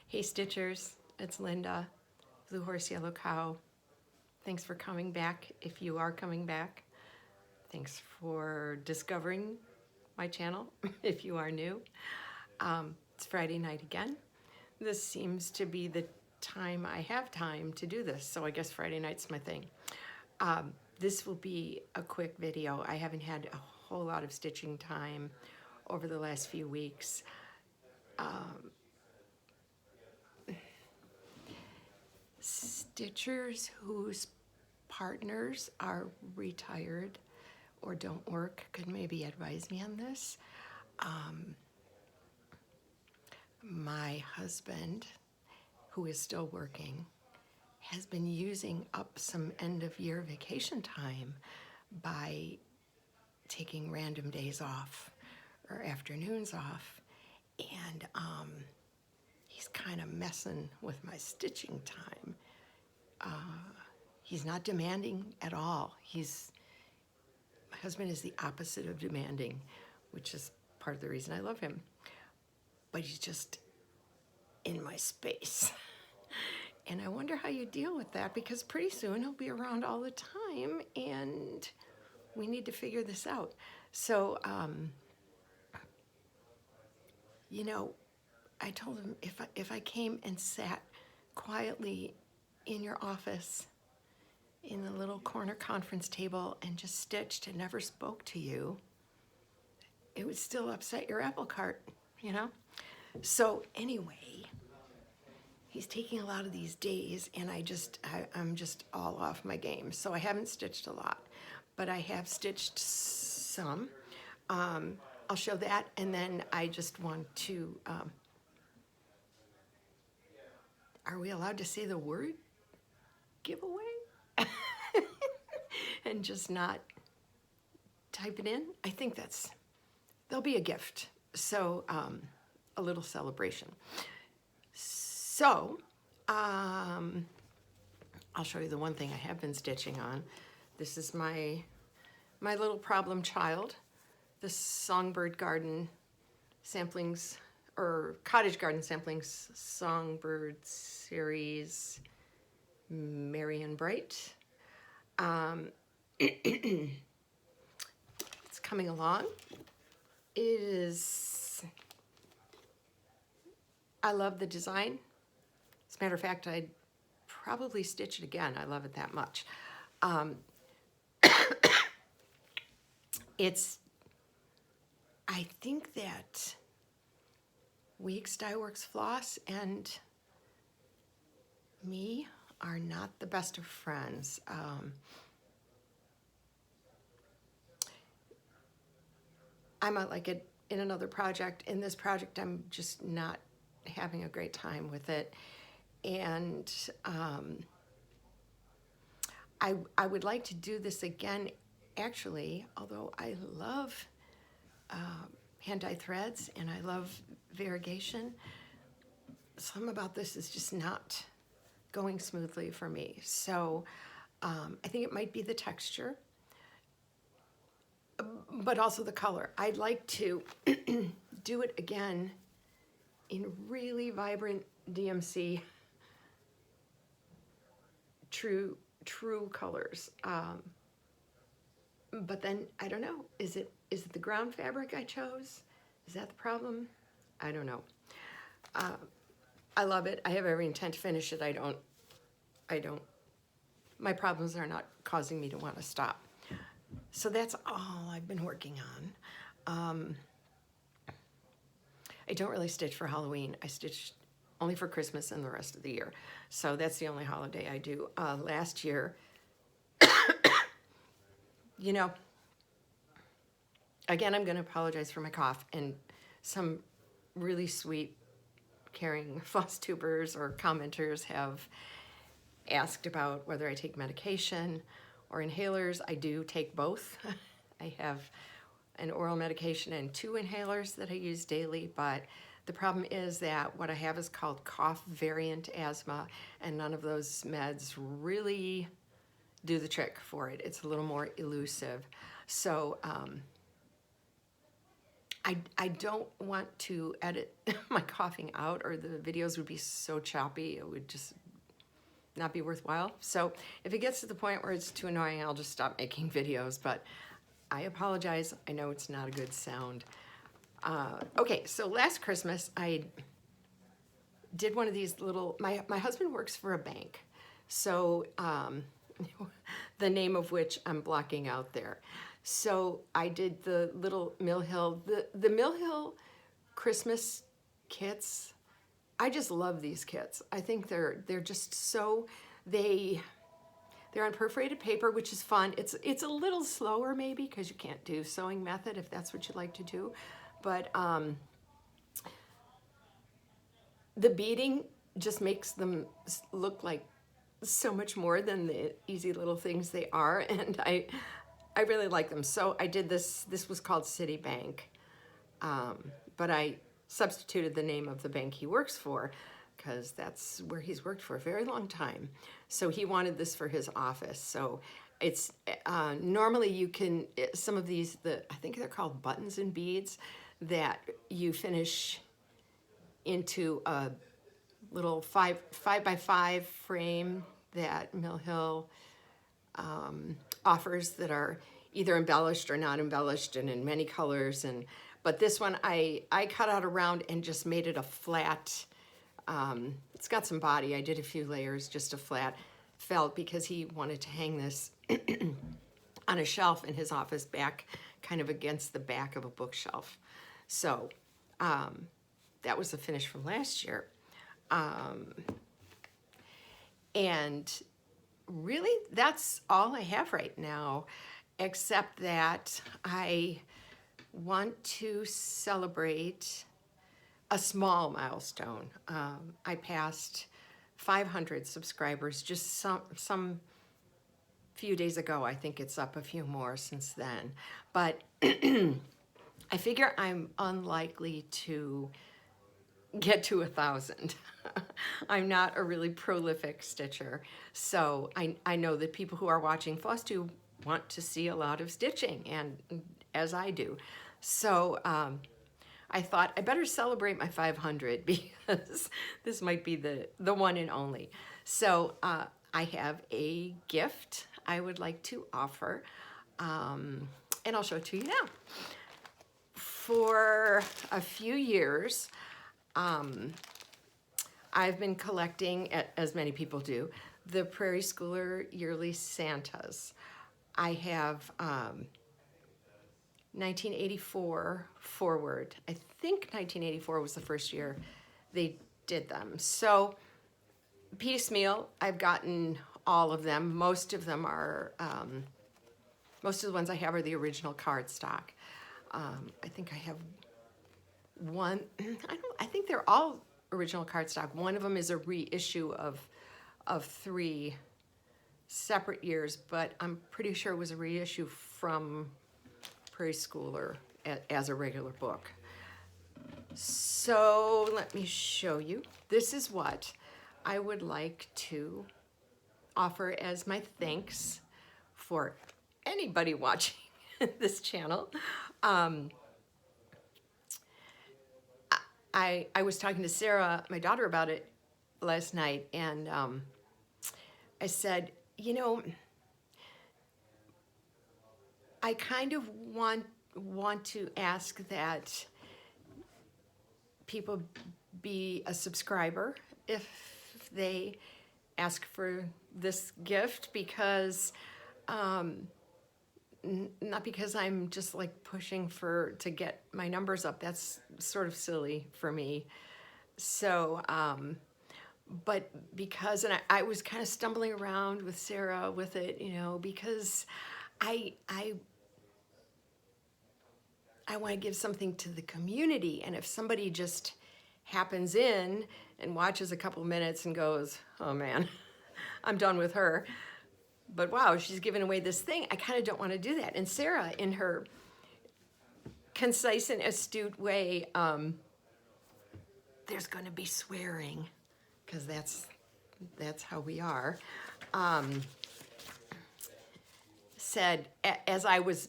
Hey Stitchers, it's Linda, Blue Horse Yellow Cow. Thanks for coming back if you are coming back. Thanks for discovering my channel if you are new. It's Friday night again. This seems to be the time I have time to do this, so I guess Friday night's my thing. This will be a quick video. I haven't had a whole lot of stitching time over the last few weeks. Stitchers whose partners are retired or don't work could maybe advise me on this. My husband, who is still working, has been using up some end-of-year vacation time by taking random days off or afternoons off, and he's kind of messing with my stitching time. He's not demanding at all. My husband is the opposite of demanding, which is part of the reason I love him. But he's just in my space. And I wonder how you deal with that, because pretty soon he'll be around all the time and we need to figure this out. So, you know, I told him if I came and sat quietly in your office in the little corner conference table and just stitched and never spoke to you, it would still upset your apple cart, you know? So anyway, he's taking a lot of these days and I'm just all off my game. So I haven't stitched a lot, but I have stitched some. I'll show that, and then I just want to, are we allowed to say the word giveaway? And just not type it in? I think there'll be a gift. So a little celebration. So I'll show you the one thing I have been stitching on. This is my little problem child, the Songbird Garden Samplings, or Cottage Garden Samplings Songbird Series, Merry and Bright. It's coming along. I love the design. As a matter of fact, I'd probably stitch it again. I love it that much. I think that Weeks Dye Works Floss and me are not the best of friends. I might like it in another project. In this project, I'm just not having a great time with it. And I would like to do this again, actually, although I love hand-dyed threads and I love variegation. Something about this is just not going smoothly for me. So I think it might be the texture, but also the color. I'd like to do it again in really vibrant DMC, true colors. But then, I don't know, is it the ground fabric I chose? Is that the problem? I don't know. I love it. I have every intent to finish it. My problems are not causing me to want to stop. So that's all I've been working on. I don't really stitch for Halloween. I stitch only for Christmas and the rest of the year. So that's the only holiday I do. Last year, you know, again, I'm going to apologize for my cough, and some really sweet, caring FlossTubers or commenters have asked about whether I take medication or inhalers. I do take both. I have an oral medication and 2 inhalers that I use daily, but the problem is that what I have is called cough variant asthma, and none of those meds really do the trick for it. It's a little more elusive. So I don't want to edit my coughing out, or the videos would be so choppy, it would just not be worthwhile. So if it gets to the point where it's too annoying, I'll just stop making videos, but I apologize. I know it's not a good sound. Okay, so last Christmas, I did one of these little, my husband works for a bank, so the name of which I'm blocking out there. So I did the little Mill Hill, the Mill Hill Christmas kits. I just love these kits. I think they're just so, they're on perforated paper, which is fun. It's a little slower maybe because you can't do sewing method if that's what you like to do, but the beading just makes them look like so much more than the easy little things they are, and I really like them. So I did this was called Citibank, but I substituted the name of the bank he works for because that's where he's worked for a very long time. So he wanted this for his office. So it's normally you can, some of these, I think they're called buttons and beads, that you finish into a little five by five frame that Mill Hill offers, that are either embellished or not embellished and in many colors. But this one I cut out a round and just made it a flat. It's got some body. I did a few layers, just a flat felt, because he wanted to hang this on a shelf in his office, back kind of against the back of a bookshelf. So that was the finish from last year. And really, that's all I have right now, except that I want to celebrate a small milestone. I passed 500 subscribers just some few days ago. I think it's up a few more since then. But I figure I'm unlikely to get to 1,000. I'm not a really prolific stitcher, so I know that people who are watching FlossTube want to see a lot of stitching, and as I do. So I thought I better celebrate my 500 because this might be the one and only. So I have a gift I would like to offer, and I'll show it to you now. For a few years, I've been collecting, as many people do, the Prairie Schooler Yearly Santas. I have 1984 forward. I think 1984 was the first year they did them. So piecemeal, I've gotten all of them. Most of them are, most of the ones I have are the original cardstock. I think I have one, I think they're all original cardstock. One of them is a reissue of 3 separate years, but I'm pretty sure it was a reissue from Prairie Schooler as a regular book. So let me show you. This is what I would like to offer as my thanks for anybody watching this channel. I was talking to Sarah, my daughter, about it last night, and I said, you know, I kind of want to ask that people be a subscriber if they ask for this gift, because not because I'm just like pushing to get my numbers up. That's sort of silly for me. So, but because, and I was kind of stumbling around with Sarah with it, you know, because I want to give something to the community. And if somebody just happens in and watches a couple minutes and goes, oh man, I'm done with her, but wow, she's giving away this thing, I kind of don't want to do that. And Sarah, in her concise and astute way, there's going to be swearing, because that's how we are, said, as I was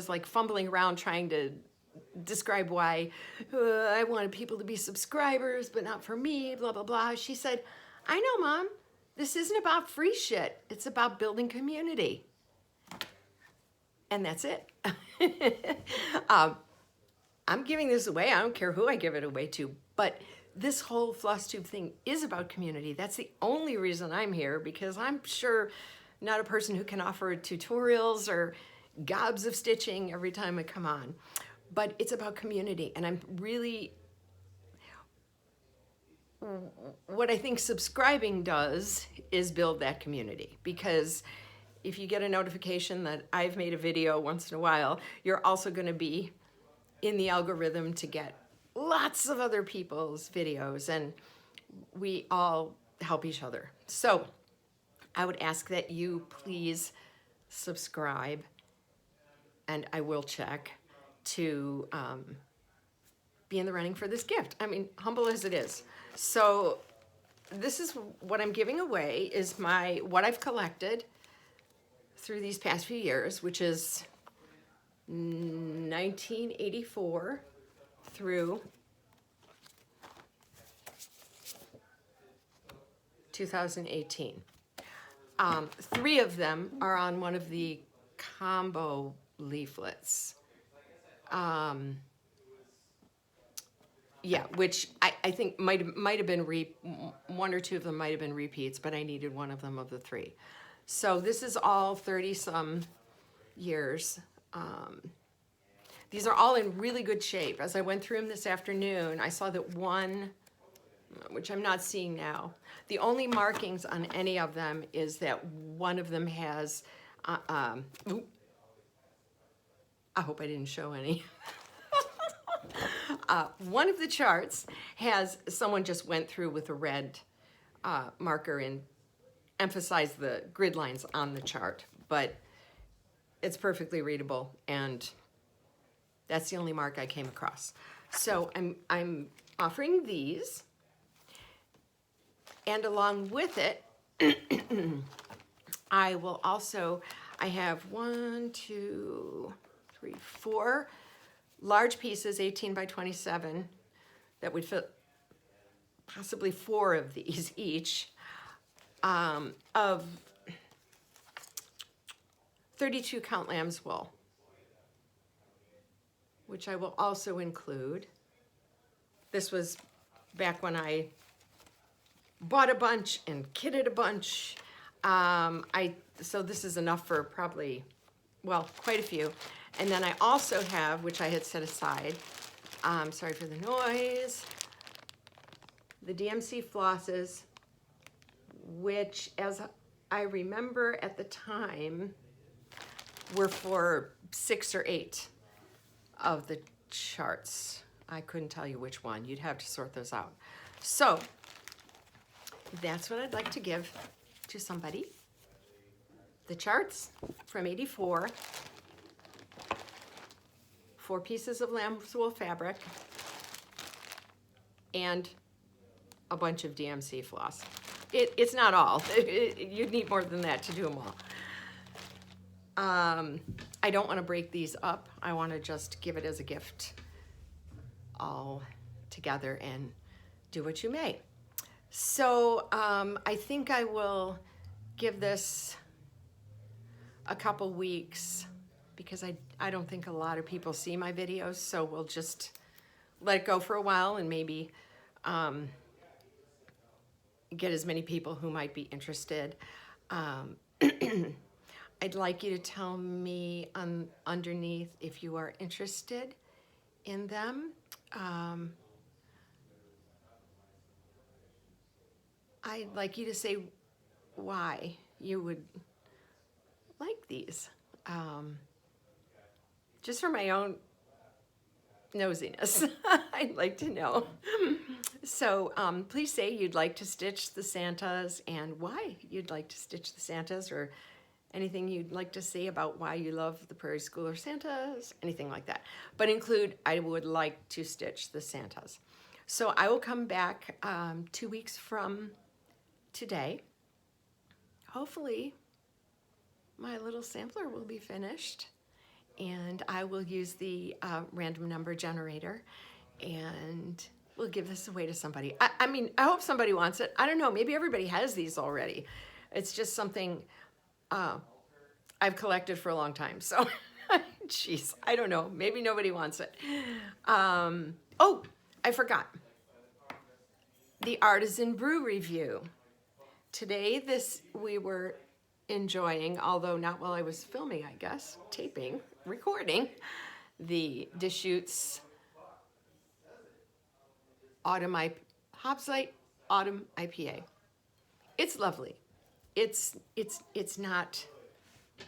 like fumbling around trying to describe why I wanted people to be subscribers, but not for me, blah, blah, blah. She said, I know, Mom, this isn't about free shit. It's about building community. And that's it. I'm giving this away. I don't care who I give it away to, but this whole FlossTube thing is about community. That's the only reason I'm here, because I'm sure not a person who can offer tutorials or gobs of stitching every time I come on, but it's about community. And I'm really, what I think subscribing does is build that community, because if you get a notification that I've made a video once in a while, you're also going to be in the algorithm to get lots of other people's videos, and we all help each other. So I would ask that you please subscribe, and I will check to be in the running for this gift. I mean, humble as it is. So this is what I'm giving away, is what I've collected through these past few years, which is 1984 through 2018. 3 of them are on one of the combo leaflets. Yeah, which I think might have been 1 or 2 of them might have been repeats, but I needed one of them of the 3. So this is all 30-some years. These are all in really good shape. As I went through them this afternoon, I saw that one, which I'm not seeing now, the only markings on any of them is that one of them has, I hope I didn't show any. One of the charts has, someone just went through with a red marker and emphasized the grid lines on the chart, but it's perfectly readable, and that's the only mark I came across. So I'm offering these, and along with it, I will also, I have 1, 2, 3, 4 large pieces, 18 by 27, that would fit possibly 4 of these each, of 32 count lamb's wool, which I will also include. This was back when I bought a bunch and kitted a bunch. So this is enough for probably, well, quite a few. And then I also have, which I had set aside, sorry for the noise, the DMC flosses, which, as I remember at the time, were for 6 or 8 of the charts. I couldn't tell you which one. You'd have to sort those out. So that's what I'd like to give to somebody. The charts from '84, 4 pieces of lamb's wool fabric, and a bunch of DMC floss. It's not all. You'd need more than that to do them all. I don't want to break these up. I want to just give it as a gift all together and do what you may. So I think I will give this a couple weeks, because I don't think a lot of people see my videos, so we'll just let it go for a while and maybe get as many people who might be interested. I'd like you to tell me underneath if you are interested in them. I'd like you to say why you would like these. Just for my own nosiness, I'd like to know. So please say you'd like to stitch the Santas and why you'd like to stitch the Santas, or anything you'd like to say about why you love the Prairie Schooler Santas, anything like that. But include, I would like to stitch the Santas. So I will come back 2 weeks from today. Hopefully my little sampler will be finished, and I will use the random number generator, and we'll give this away to somebody. I mean, I hope somebody wants it. I don't know, maybe everybody has these already. It's just something I've collected for a long time, so jeez, I don't know, maybe nobody wants it. Oh, I forgot. The Artisan Brew Review. Today, we were enjoying, although not while I was filming, I guess, taping, recording, the Deschutes Hobbs Light Autumn IPA. It's lovely. It's not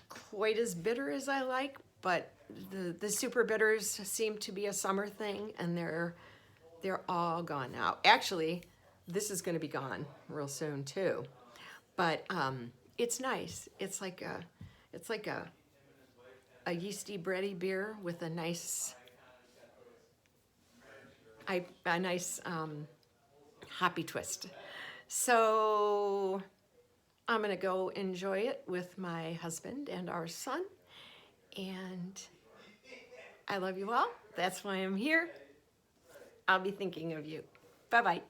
quite as bitter as I like, but the super bitters seem to be a summer thing, and they're all gone now. Actually, this is going to be gone real soon too, but it's nice. It's like a yeasty bready beer with a nice hoppy twist. So I'm gonna go enjoy it with my husband and our son, and I love you all. That's why I'm here. I'll be thinking of you. Bye-bye.